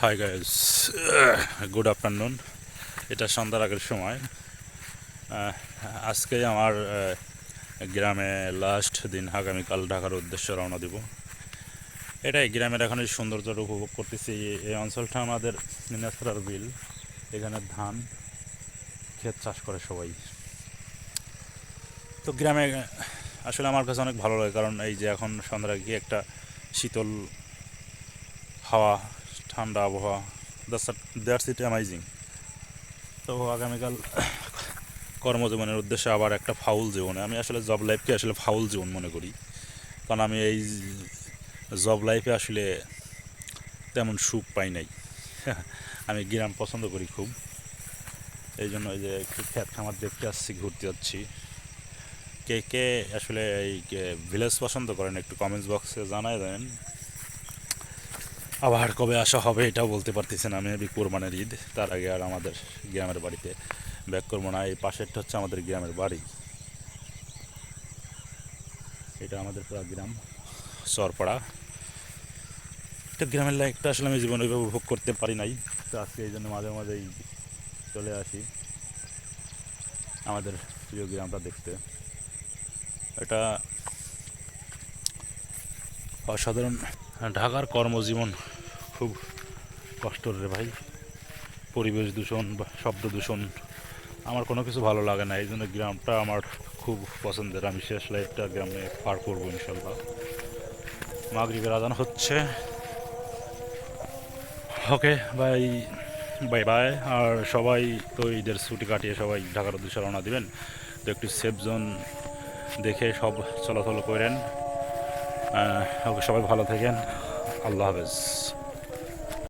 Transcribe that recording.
Hi guys, good afternoon. এটা সন্ধ্যার আগের সময়। আজকে আমার গ্রামে লাস্ট দিন। আগামীকাল ঢাকার উদ্দেশ্যে রওনা দিব। এটাই গ্রামের এখন এই সৌন্দর্যটা উপভোগ করতেছি। এই অঞ্চলটা আমাদের ন্যাচারাল বিল। এখানে ধান ক্ষেত চাষ করে সবাই। তো গ্রামে আসলে আমার কাছে অনেক ভালো লাগে, কারণ এই যে এখন সন্ধ্যার আগে একটা শীতল হাওয়া, ঠান্ডা আবহাওয়া, দ্যাটস ইট অ্যামাইজিং। তো আগামীকাল কর্মজীবনের উদ্দেশ্যে আবার একটা ফাউল জীবনে। আমি আসলে জব লাইফকে আসলে ফাউল জীবন মনে করি, কারণ আমি এই জব লাইফে আসলে তেমন সুখ পাই নাই। আমি গ্রাম পছন্দ করি খুব, এই জন্য এই যে একটু খ্যাত খামার দেখতে আসছি, ঘুরতে যাচ্ছি। কে কে আসলে এই ভিলেজ পছন্দ করেন একটু কমেন্টস বক্সে জানায় দেন। আবার কবে আসা হবে এটাও বলতে পারতেছেন। আমি কোরবানের ঈদ, তার আগে আর আমাদের গ্রামের বাড়িতে ব্যাক করবো না। এই পাশেরটা হচ্ছে আমাদের গ্রামের বাড়ি। এটা আমাদের পুরো গ্রাম, চরপাড়া। একটা গ্রামের লাইফটা আসলে আমি জীবনে ওইভাবে উপভোগ করতে পারি নাই। তো আজকে এই জন্য মাঝে মাঝেই চলে আসি আমাদের প্রিয় গ্রামটা দেখতে। এটা অসাধারণ। ঢাকার কর্মজীবন খুব কষ্টর রে ভাই। পরিবেশ দূষণ বা শব্দ দূষণ, আমার কোনো কিছু ভালো লাগে না। এই জন্য গ্রামটা আমার খুব পছন্দের। আমি শেষ লাইফটা গ্রামে পার করবো ইনশাল্লাহ। মাগরিবের আজান হচ্ছে। Okay bye, bye bye. আর সবাই তো ঈদের ছুটি কাটিয়ে সবাই ঢাকার উদ্দেশ্যে রওনা দিবেন। তো একটু সেফ জোন দেখে সব চলাচল করেন। ওকে, সবাই ভালো থাকেন। আল্লাহ হাফেজ।